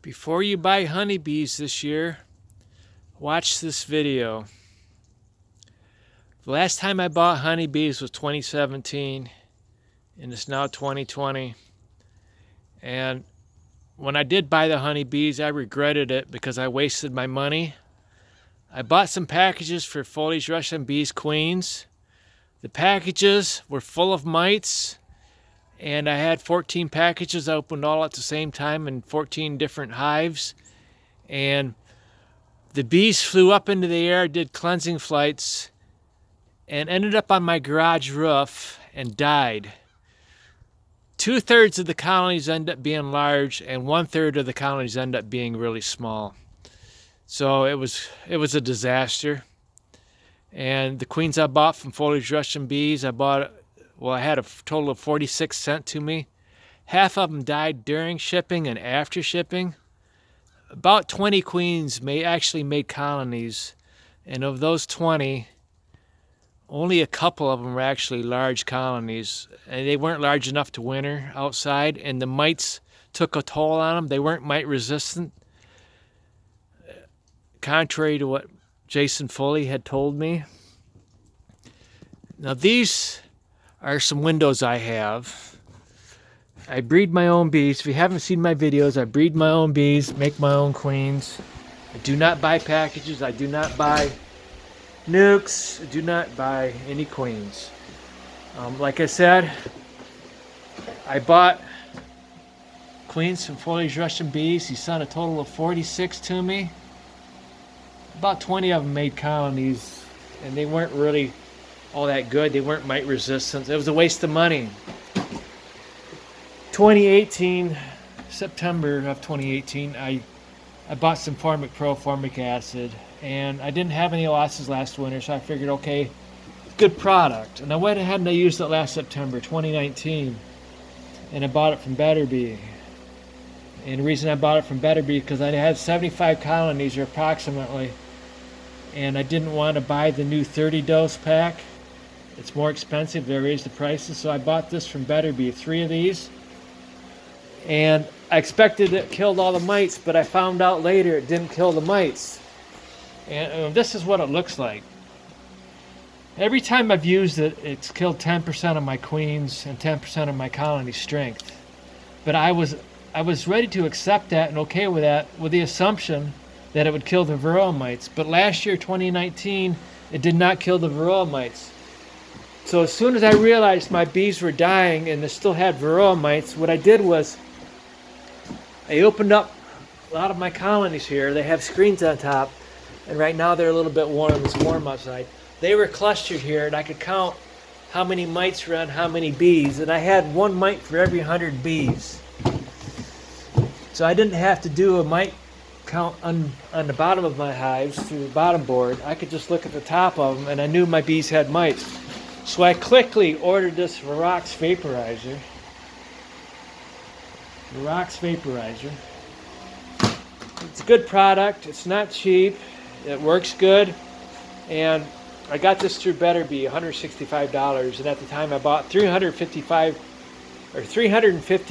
Before you buy honeybees this year, watch this video. The last time I bought honeybees was 2017, and it's now 2020. And when I did buy the honeybees, I regretted it because I wasted my money. I bought some packages for Foley's Russian Bees Queens. The packages were full of mites, and I had 14 packages. I opened all at the same time in 14 different hives. And the bees flew up into the air, did cleansing flights, and ended up on my garage roof and died. 2/3 of the colonies end up being large, and 1/3 of the colonies end up being really small. So it was a disaster. And the queens I bought from Foley's Russian Bees, I had a total of 46 sent to me. Half of them died during shipping and after shipping. About 20 queens actually made colonies, and of those 20, only a couple of them were actually large colonies, and they weren't large enough to winter outside, and the mites took a toll on them. They weren't mite resistant, contrary to what Jason Foley had told me. Now these are some windows I have. I breed my own bees. If you haven't seen my videos, I breed my own bees, make my own queens. I do not buy packages. I do not buy nucs. I do not buy any queens. Like I said, I bought queens from Foley's Russian Bees. He sent a total of 46 to me. About 20 of them made colonies, and they weren't really all that good. They weren't mite resistant. It was a waste of money. 2018, September of 2018, I bought some formic acid, and I didn't have any losses last winter, so I figured, okay, good product. And I went ahead and I used it last September, 2019, and I bought it from Better Bee. And the reason I bought it from Better Bee because I had 75 colonies, or approximately, and I didn't want to buy the new 30-dose pack. It's more expensive. They raised the prices, so I bought this from Better Bee, 3 of these. And I expected it killed all the mites, but I found out later it didn't kill the mites. And this is what it looks like. Every time I've used it, it's killed 10% of my queens and 10% of my colony strength. But I was ready to accept that and okay with that, with the assumption that it would kill the varroa mites. But last year, 2019, it did not kill the varroa mites. So as soon as I realized my bees were dying and they still had varroa mites, what I did was I opened up a lot of my colonies here. They have screens on top, and right now they're a little bit warm. It's warm outside. They were clustered here, and I could count how many mites were on how many bees, and I had 1 mite for every 100 bees. So I didn't have to do a mite count on the bottom of my hives through the bottom board. I could just look at the top of them, and I knew my bees had mites. So I quickly ordered this Approx vaporizer. It's a good product. It's not cheap. It works good. And I got this through Better Bee, $165. And at the time I bought 350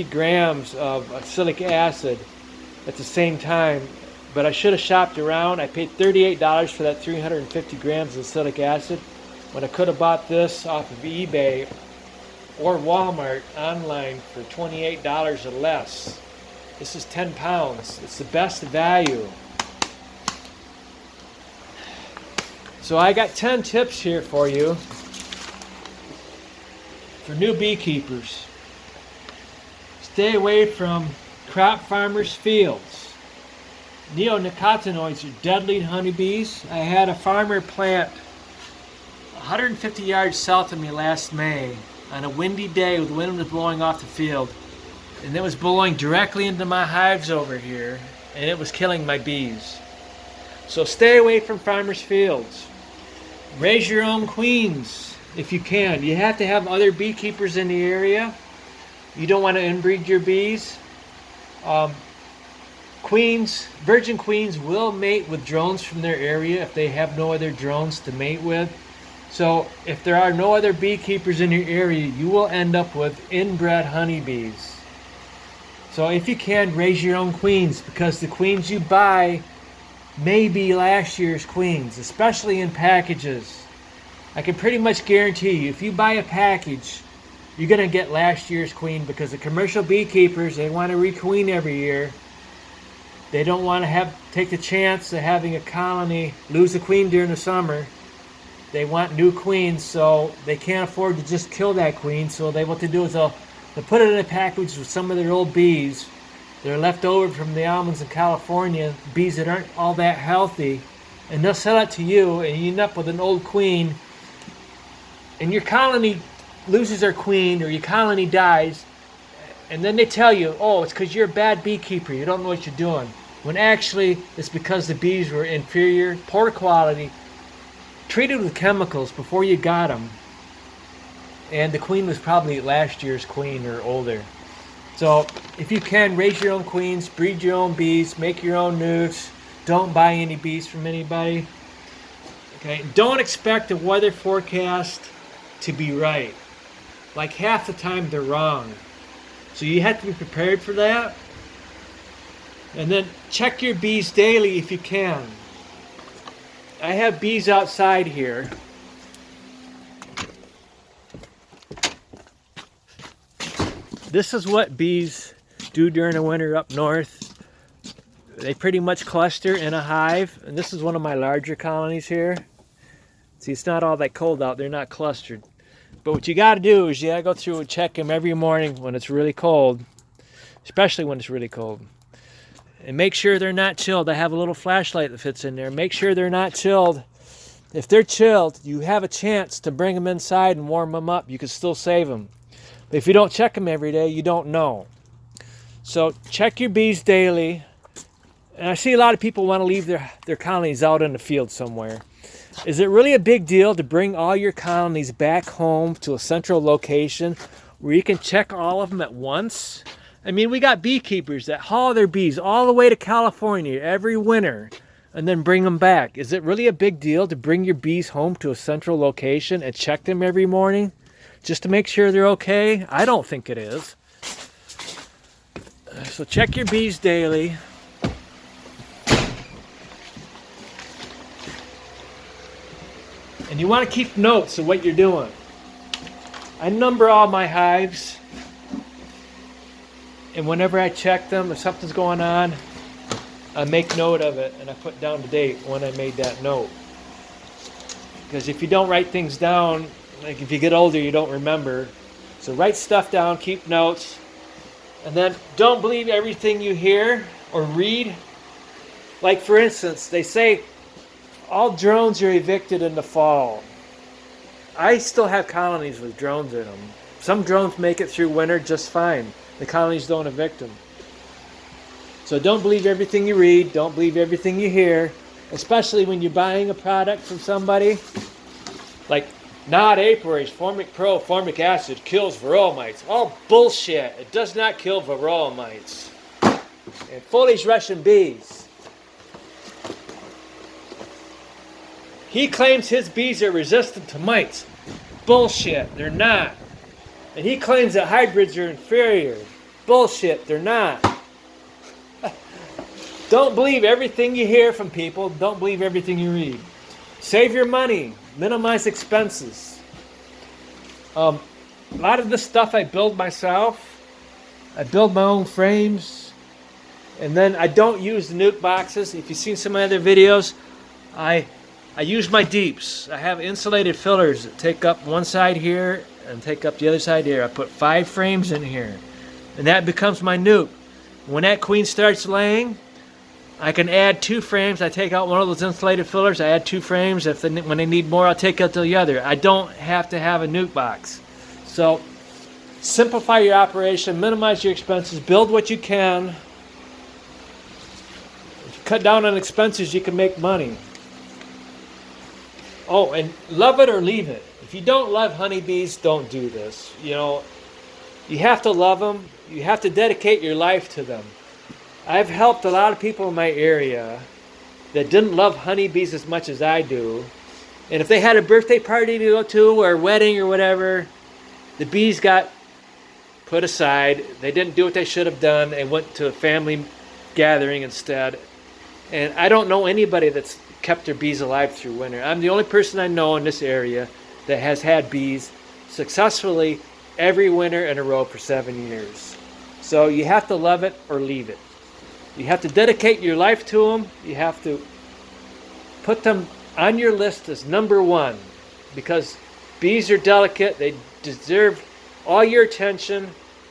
grams of acetic acid at the same time. But I should have shopped around. I paid $38 for that 350 grams of acetic acid when I could have bought this off of eBay or Walmart online for $28 or less. This is 10 pounds. It's the best value. So I got 10 tips here for you for new beekeepers. Stay away from crop farmers' fields. Neonicotinoids are deadly to honeybees. I had a farmer plant 150 yards south of me last May on a windy day with the wind was blowing off the field, and it was blowing directly into my hives over here, and it was killing my bees. So stay away from farmers' fields. Raise your own queens if you can. You have to have other beekeepers in the area. You don't want to inbreed your bees. Virgin queens will mate with drones from their area if they have no other drones to mate with. So if there are no other beekeepers in your area, you will end up with inbred honeybees. So if you can, raise your own queens, because the queens you buy may be last year's queens, especially in packages. I can pretty much guarantee you, if you buy a package, you're going to get last year's queen, because the commercial beekeepers, they want to requeen every year. They don't want to take the chance of having a colony lose a queen during the summer. They want new queens, so they can't afford to just kill that queen. So what they do is they'll put it in a package with some of their old bees. They're left over from the almonds in California, bees that aren't all that healthy, and they'll sell it to you, and you end up with an old queen, and your colony loses their queen, or your colony dies, and then they tell you, oh, it's because you're a bad beekeeper, you don't know what you're doing. When actually, it's because the bees were inferior, poor quality, treated with chemicals before you got them, and the queen was probably last year's queen or older. So if you can, raise your own queens, breed your own bees, make your own nucs. Don't buy any bees from anybody. Okay, don't expect the weather forecast to be right. Like half the time they're wrong. So you have to be prepared for that. And then check your bees daily if you can. I have bees outside here. This is what bees do during the winter up north. They pretty much cluster in a hive, and this is one of my larger colonies here. See, it's not all that cold out, they're not clustered. But what you gotta do is you gotta go through and check them every morning when it's really cold, especially when it's really cold. And make sure they're not chilled. I have a little flashlight that fits in there. Make sure they're not chilled. If they're chilled, you have a chance to bring them inside and warm them up. You can still save them. But if you don't check them every day, you don't know. So check your bees daily. And I see a lot of people want to leave their colonies out in the field somewhere. Is it really a big deal to bring all your colonies back home to a central location where you can check all of them at once? I mean, we got beekeepers that haul their bees all the way to California every winter and then bring them back. Is it really a big deal to bring your bees home to a central location and check them every morning just to make sure they're okay? I don't think it is. So check your bees daily. And you want to keep notes of what you're doing. I number all my hives. And whenever I check them, if something's going on, I make note of it and I put down the date when I made that note. Because if you don't write things down, like if you get older, you don't remember. So write stuff down, keep notes. And then don't believe everything you hear or read. Like for instance, they say all drones are evicted in the fall. I still have colonies with drones in them. Some drones make it through winter just fine. The colonies don't evict them. So don't believe everything you read. Don't believe everything you hear. Especially when you're buying a product from somebody. Like, not apiaries, Formic Pro, formic acid kills varroa mites. All bullshit. It does not kill varroa mites. And Foley's Russian bees. He claims his bees are resistant to mites. Bullshit. They're not. And he claims that hybrids are inferior. Bullshit, they're not. Don't believe everything you hear from people. Don't believe everything you read. Save your money. Minimize expenses. A lot of this stuff I build myself. I build my own frames. And then I don't use the nuke boxes. If you've seen some of my other videos, I use my deeps. I have insulated fillers that take up one side here and take up the other side here. I put 5 frames in here. And that becomes my nuke. When that queen starts laying, I can add 2 frames. I take out one of those insulated fillers. I add 2 frames. When they need more, I'll take out the other. I don't have to have a nuke box. So simplify your operation. Minimize your expenses. Build what you can. If you cut down on expenses, you can make money. Oh, and love it or leave it. If you don't love honeybees, don't do this. You know, you have to love them. You have to dedicate your life to them. I've helped a lot of people in my area that didn't love honeybees as much as I do. And if they had a birthday party to go to or a wedding or whatever, the bees got put aside. They didn't do what they should have done. They went to a family gathering instead. And I don't know anybody that's kept their bees alive through winter. I'm the only person I know in this area that has had bees successfully every winter in a row for 7 years. So you have to love it or leave it. You have to dedicate your life to them. You have to put them on your list as number one, because bees are delicate. They deserve all your attention.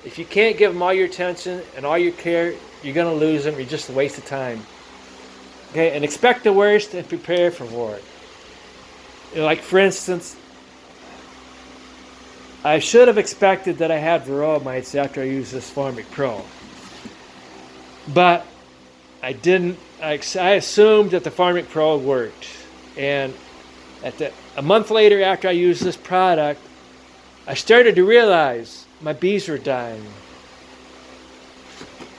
If you can't give them all your attention and all your care, you're going to lose them. You're just a waste of time. Okay, and expect the worst and prepare for it. You know, like for instance, I should have expected that I had varroa mites after I used this Formic Pro. But I didn't. I assumed that the Formic Pro worked. And a month later after I used this product, I started to realize my bees were dying.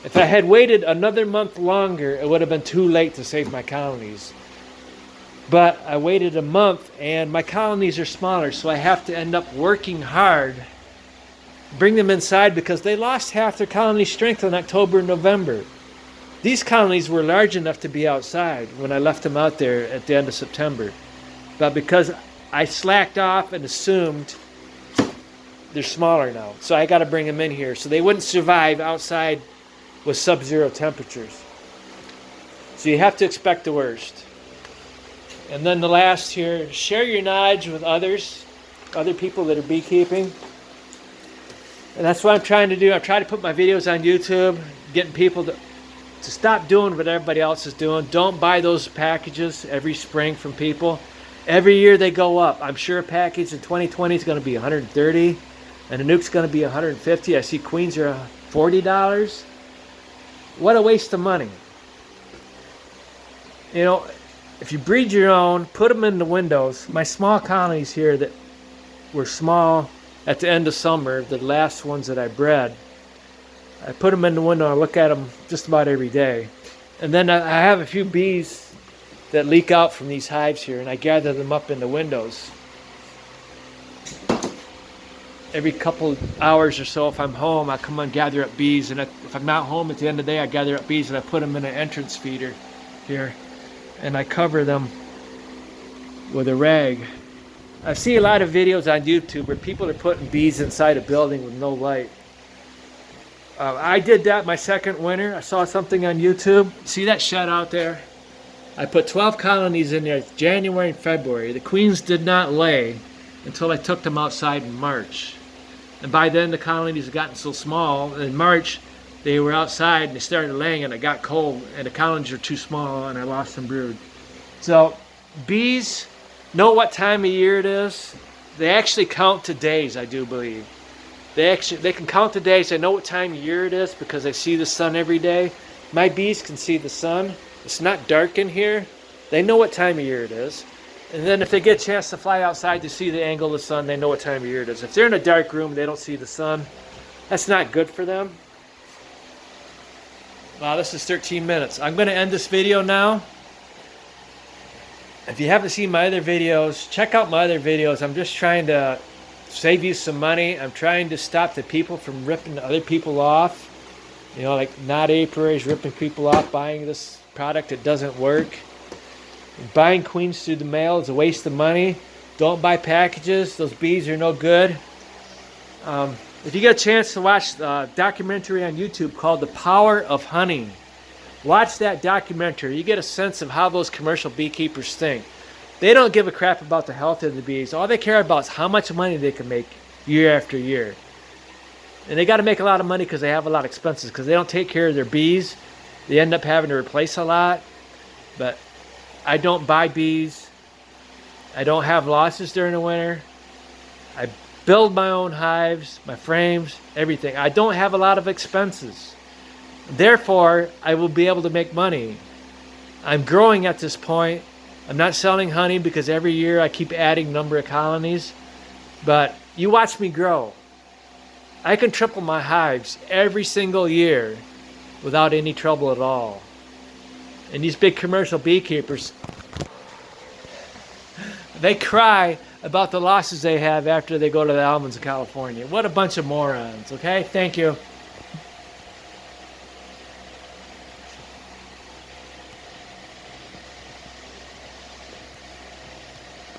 If I had waited another month longer, it would have been too late to save my colonies. But I waited a month and my colonies are smaller, so I have to end up working hard, bring them inside, because they lost half their colony strength in October and November. These colonies were large enough to be outside when I left them out there at the end of September. But because I slacked off and assumed they're smaller now, so I got to bring them in here. So they wouldn't survive outside with sub-zero temperatures. So you have to expect the worst. And then the last here, share your knowledge with others, other people that are beekeeping. And that's what I'm trying to do. I'm trying to put my videos on YouTube, getting people to stop doing what everybody else is doing. Don't buy those packages every spring from people. Every year they go up. I'm sure a package in 2020 is going to be $130, and a nuke's going to be $150. I see queens are $40. What a waste of money. You know, if you breed your own, put them in the windows. My small colonies here that were small at the end of summer, the last ones that I bred, I put them in the window. I look at them just about every day. And then I have a few bees that leak out from these hives here, and I gather them up in the windows. Every couple hours or so, if I'm home, I come and gather up bees. And if I'm not home at the end of the day, I gather up bees and I put them in an entrance feeder here. And I cover them with a rag. I see a lot of videos on YouTube where people are putting bees inside a building with no light. I did that my second winter. I saw something on YouTube. See that shed out there? I put 12 colonies in there January and February. The queens did not lay until I took them outside in March. And by then the colonies had gotten so small. In March they were outside and they started laying, and it got cold and the colonies were too small and I lost some brood. So bees know what time of year it is. They actually count to days, I do believe. They can count the days. They know what time of year it is because they see the sun every day. My bees can see the sun. It's not dark in here. They know what time of year it is. And then if they get a chance to fly outside to see the angle of the sun, they know what time of year it is. If they're in a dark room, they don't see the sun. That's not good for them. Wow, this is 13 minutes. I'm going to end this video now. If you haven't seen my other videos, check out my other videos. I'm just trying to save you some money. I'm trying to stop the people from ripping other people off. You know, like not apiaries ripping people off buying this product that doesn't work. Buying queens through the mail is a waste of money. Don't buy packages. Those bees are no good. If you get a chance to watch a documentary on YouTube called The Power of Honey, watch that documentary. You get a sense of how those commercial beekeepers think. They don't give a crap about the health of the bees. All they care about is how much money they can make year after year. And they got to make a lot of money because they have a lot of expenses, because they don't take care of their bees. They end up having to replace a lot. But I don't buy bees. I don't have losses during the winter. I build my own hives, my frames, everything. I don't have a lot of expenses. Therefore, I will be able to make money. I'm growing at this point. I'm not selling honey because every year I keep adding number of colonies. But you watch me grow. I can triple my hives every single year without any trouble at all. And these big commercial beekeepers, they cry about the losses they have after they go to the almonds in California. What a bunch of morons, okay? Thank you.